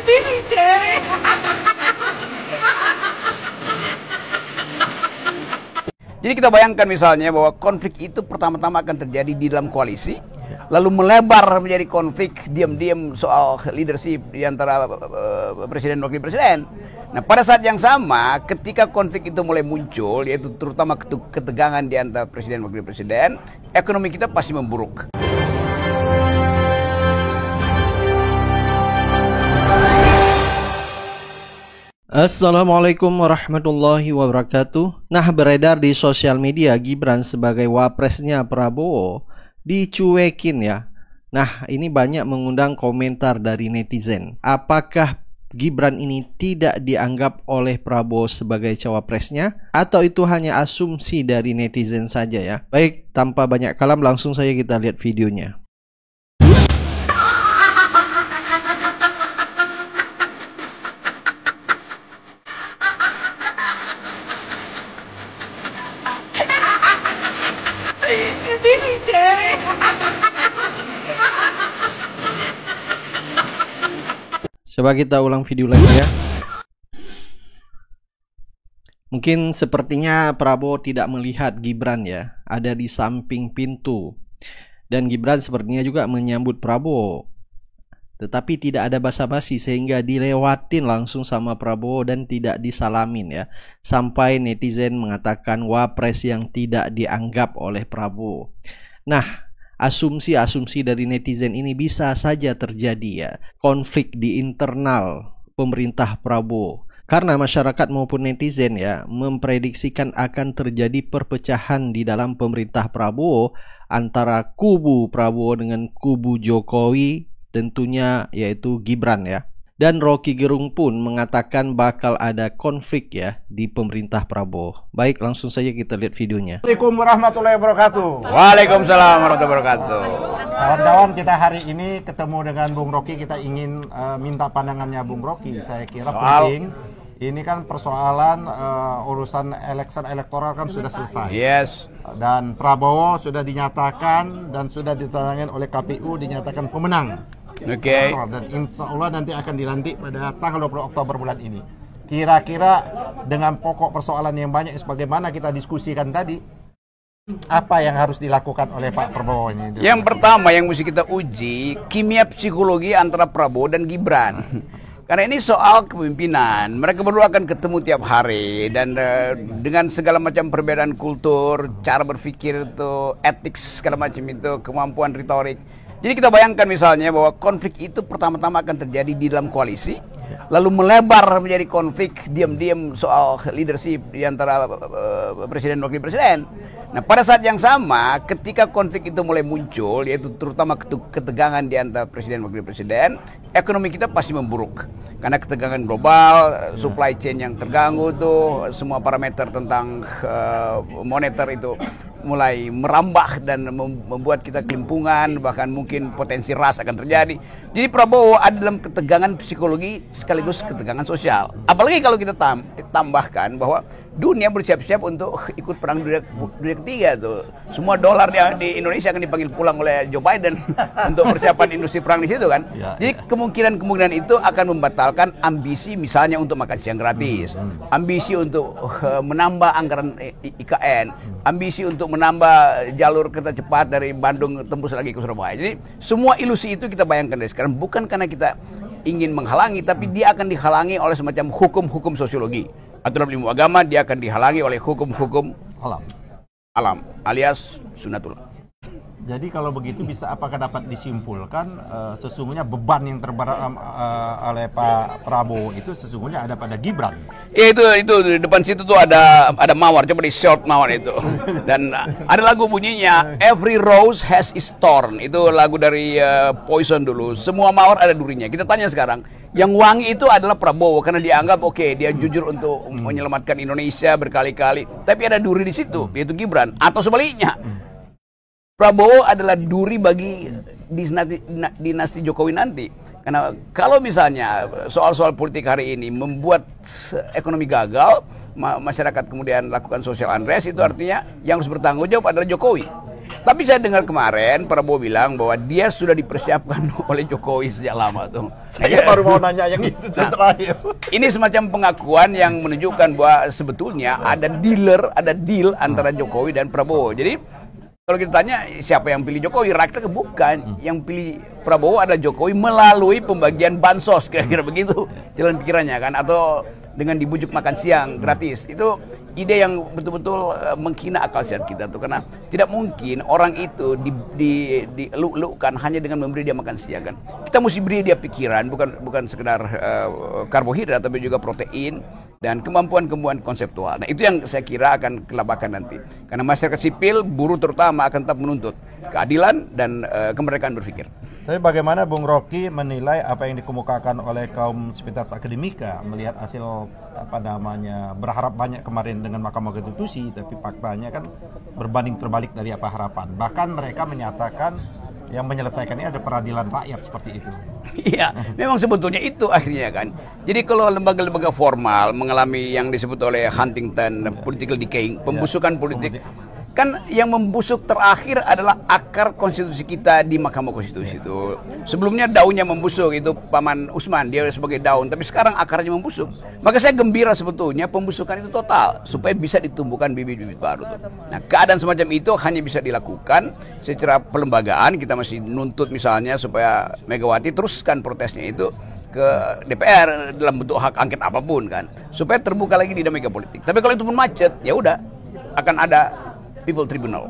sini, Cek. Jadi kita bayangkan misalnya bahwa konflik itu pertama-tama akan terjadi di dalam koalisi, lalu melebar menjadi konflik diam-diam soal leadership di antara presiden dan wakil presiden. Nah, pada saat yang sama, ketika konflik itu mulai muncul, yaitu terutama ketegangan di antara presiden dan wakil presiden, ekonomi kita pasti memburuk. Assalamualaikum warahmatullahi wabarakatuh. Nah, beredar di sosial media Gibran sebagai wapresnya Prabowo dicuekin ya. Nah, ini banyak mengundang komentar dari netizen. Apakah Gibran ini tidak dianggap oleh Prabowo sebagai cawapresnya, atau itu hanya asumsi dari netizen saja ya? Baik, tanpa banyak kalam langsung saja kita lihat videonya. Di sini, Cek. Coba kita ulang video lagi ya. Mungkin sepertinya Prabowo tidak melihat Gibran ya, ada di samping pintu. Dan Gibran sepertinya juga menyambut Prabowo. Tetapi tidak ada basa-basi sehingga dilewatin langsung sama Prabowo dan tidak disalamin ya. Sampai netizen mengatakan wapres yang tidak dianggap oleh Prabowo. Nah, asumsi-asumsi dari netizen ini bisa saja terjadi ya. Konflik di internal pemerintah Prabowo. Karena masyarakat maupun netizen ya memprediksikan akan terjadi perpecahan di dalam pemerintah Prabowo antara kubu Prabowo dengan kubu Jokowi, tentunya yaitu Gibran ya. Dan Rocky Gerung pun mengatakan bakal ada konflik ya di pemerintah Prabowo. Baik, langsung saja kita lihat videonya. Assalamualaikum warahmatullahi wabarakatuh. Waalaikumsalam warahmatullahi wabarakatuh. Kawan-kawan, kita hari ini ketemu dengan Bung Rocky. Kita ingin minta pandangannya Bung Rocky. Saya kira penting. Ini kan persoalan urusan election elektoral kan sudah selesai. Yes. Dan Prabowo sudah dinyatakan dan sudah ditandatangani oleh KPU dinyatakan pemenang. Oke. Dan insya Allah nanti akan dilantik pada tanggal 20 Oktober bulan ini. Kira-kira dengan pokok persoalan yang banyak sebagaimana kita diskusikan tadi, apa yang harus dilakukan oleh Pak Prabowo ini? Yang pertama yang mesti kita uji kimia psikologi antara Prabowo dan Gibran. Karena ini soal kepemimpinan. Mereka berdua akan ketemu tiap hari dan dengan segala macam perbedaan kultur, cara berpikir itu, etik segala macam itu, kemampuan retorik. Jadi kita bayangkan misalnya bahwa konflik itu pertama-tama akan terjadi di dalam koalisi, lalu melebar menjadi konflik diam-diam soal leadership di antara presiden dan wakil presiden. Nah, pada saat yang sama, ketika konflik itu mulai muncul, yaitu terutama ketegangan di antara presiden dan wakil presiden, ekonomi kita pasti memburuk. Karena ketegangan global, supply chain yang terganggu tuh, semua parameter tentang moneter itu mulai merambah dan membuat kita kelimpungan, bahkan mungkin potensi ras akan terjadi. Jadi Prabowo ada dalam ketegangan psikologi sekaligus ketegangan sosial. Apalagi kalau kita tambahkan bahwa dunia bersiap-siap untuk ikut perang dunia ketiga tuh. Semua dolar di Indonesia akan dipanggil pulang oleh Joe Biden untuk persiapan industri perang di situ kan. Jadi kemungkinan itu akan membatalkan ambisi misalnya untuk makan siang gratis, ambisi untuk menambah anggaran IKN, ambisi untuk menambah jalur kereta cepat dari Bandung tembus lagi ke Surabaya. Jadi semua ilusi itu kita bayangkan dari sekarang bukan karena kita ingin menghalangi, tapi dia akan dihalangi oleh semacam hukum-hukum sosiologi. Atau dalam ilmu agama dia akan dihalangi oleh hukum-hukum alam alias sunatullah. Jadi kalau begitu bisa apakah dapat disimpulkan sesungguhnya beban yang terberat oleh Pak Prabowo itu sesungguhnya ada pada Gibran? Ya itu di depan situ tuh ada mawar, coba di short mawar itu. Dan ada lagu bunyinya Every Rose Has Its Thorn. Itu lagu dari Poison dulu. Semua mawar ada durinya. Kita tanya sekarang, yang wangi itu adalah Prabowo karena dianggap oke, dia jujur untuk menyelamatkan Indonesia berkali-kali. Tapi ada duri di situ, yaitu Gibran. Atau sebaliknya, Prabowo adalah duri bagi dinasti Jokowi nanti. Karena kalau misalnya soal-soal politik hari ini membuat ekonomi gagal, masyarakat kemudian lakukan social unrest, itu artinya yang harus bertanggung jawab adalah Jokowi. Tapi saya dengar kemarin Prabowo bilang bahwa dia sudah dipersiapkan oleh Jokowi sejak lama tuh. Saya baru mau nanya yang itu terakhir. Ini semacam pengakuan yang menunjukkan bahwa sebetulnya ada deal antara Jokowi dan Prabowo. Jadi kalau kita tanya siapa yang pilih Jokowi, rakyat bukan. Yang pilih Prabowo adalah Jokowi melalui pembagian bansos, kira-kira begitu jalan pikirannya kan, atau dengan dibujuk makan siang gratis. Itu ide yang betul-betul menghina akal sehat kita tuh, karena tidak mungkin orang itu diluk-lukkan hanya dengan memberi dia makan siang kan. Kita mesti beri dia pikiran, bukan sekedar karbohidrat, tapi juga protein dan kemampuan konseptual. Nah, itu yang saya kira akan kelabakan nanti. Karena masyarakat sipil, buruh terutama akan tetap menuntut keadilan dan kemerdekaan berpikir. Tapi bagaimana Bung Rocky menilai apa yang dikemukakan oleh kaum sivitas akademika melihat hasil berharap banyak kemarin dengan Mahkamah Konstitusi, tapi faktanya kan berbanding terbalik dari apa harapan. Bahkan mereka menyatakan yang menyelesaikan ini ada peradilan rakyat seperti itu. Iya, memang sebetulnya itu akhirnya kan. Jadi kalau lembaga-lembaga formal mengalami yang disebut oleh Huntington political decaying, pembusukan politik, kan yang membusuk terakhir adalah akar konstitusi kita di Mahkamah Konstitusi itu. Sebelumnya daunnya membusuk, itu Paman Usman, dia sebagai daun, tapi sekarang akarnya membusuk. Maka saya gembira sebetulnya pembusukan itu total, supaya bisa ditumbuhkan bibit-bibit baru tuh. Nah, keadaan semacam itu hanya bisa dilakukan secara pelembagaan. Kita masih nuntut misalnya supaya Megawati teruskan protesnya itu ke DPR dalam bentuk hak angket apapun kan, supaya terbuka lagi dinamika politik. Tapi kalau itu pun macet, ya udah akan ada People Tribunal.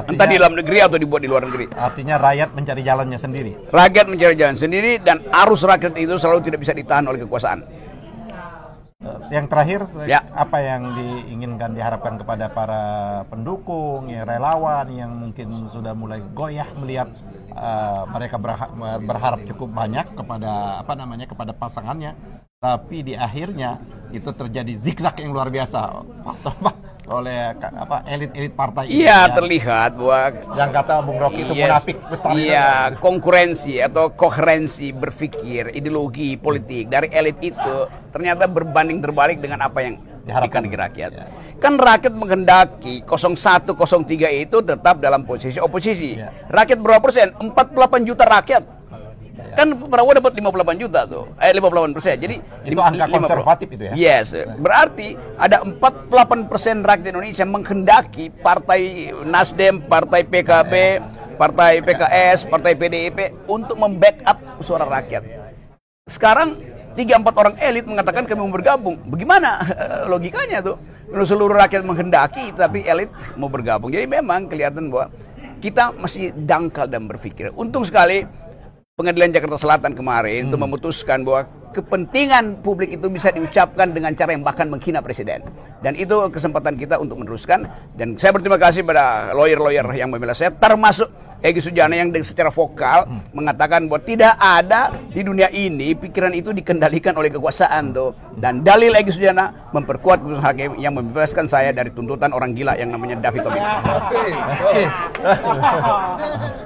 Entah di dalam negeri atau dibuat di luar negeri. Artinya rakyat mencari jalannya sendiri. Rakyat mencari jalan sendiri, dan arus rakyat itu selalu tidak bisa ditahan oleh kekuasaan. Yang terakhir, ya, apa yang diinginkan, diharapkan kepada para pendukung, ya, relawan yang mungkin sudah mulai goyah melihat mereka berharap cukup banyak kepada kepada pasangannya, tapi di akhirnya itu terjadi zigzag yang luar biasa oleh elit-elit partai. Iya, terlihat bahwa yang kata Bung Rocky itu munafik besar. Iya, konkurensi atau koherensi berpikir ideologi politik dari elit itu ternyata berbanding terbalik dengan apa yang diharapkan rakyat. Ya. Kan rakyat menghendaki 01, 03 itu tetap dalam posisi oposisi. Ya. Rakyat berapa persen? 48 juta rakyat. Kan Prabowo dapat 58 juta tuh, 58%. Jadi itu angka konservatif itu ya. Yes, berarti ada 48% rakyat Indonesia menghendaki partai Nasdem, partai PKB, partai PKS, partai PDIP untuk membackup suara rakyat. Sekarang 3-4 orang elit mengatakan kami mau bergabung. Bagaimana logikanya tuh? Kalau seluruh rakyat menghendaki tapi elit mau bergabung. Jadi memang kelihatan bahwa kita masih dangkal dan berpikir. Untung sekali Pengadilan Jakarta Selatan kemarin itu memutuskan bahwa kepentingan publik itu bisa diucapkan dengan cara yang bahkan menghina presiden. Dan itu kesempatan kita untuk meneruskan. Dan saya berterima kasih pada lawyer-lawyer yang membela saya, termasuk Egy Sujana yang secara vokal mengatakan bahwa tidak ada di dunia ini pikiran itu dikendalikan oleh kekuasaan tuh. Dan dalil Egy Sujana memperkuat putusan hakim yang membebaskan saya dari tuntutan orang gila yang namanya David Tobing.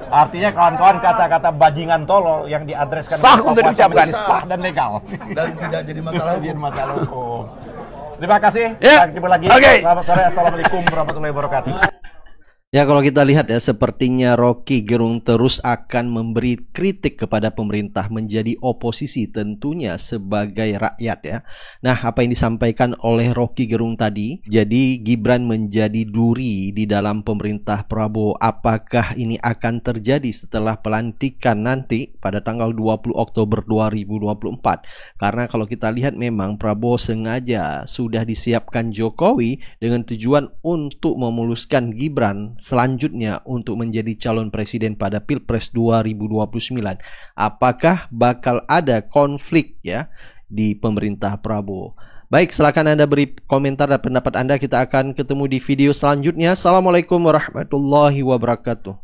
Artinya kawan-kawan, kata-kata bajingan tolol yang diadreskan sah untuk diucapkan, sah dan legal dan tidak jadi masalah hukum. Terima kasih. Ya. Sampai jumpa lagi. Selamat sore. Assalamualaikum warahmatullahi wabarakatuh. Ya, kalau kita lihat ya, sepertinya Rocky Gerung terus akan memberi kritik kepada pemerintah, menjadi oposisi tentunya sebagai rakyat ya. Nah, apa yang disampaikan oleh Rocky Gerung tadi, jadi Gibran menjadi duri di dalam pemerintah Prabowo. Apakah ini akan terjadi setelah pelantikan nanti pada tanggal 20 Oktober 2024? Karena kalau kita lihat memang Prabowo sengaja sudah disiapkan Jokowi dengan tujuan untuk memuluskan Gibran selanjutnya untuk menjadi calon presiden pada Pilpres 2029. Apakah bakal ada konflik ya di pemerintah Prabowo? Baik, silakan Anda beri komentar dan pendapat Anda. Kita akan ketemu di video selanjutnya. Assalamualaikum warahmatullahi wabarakatuh.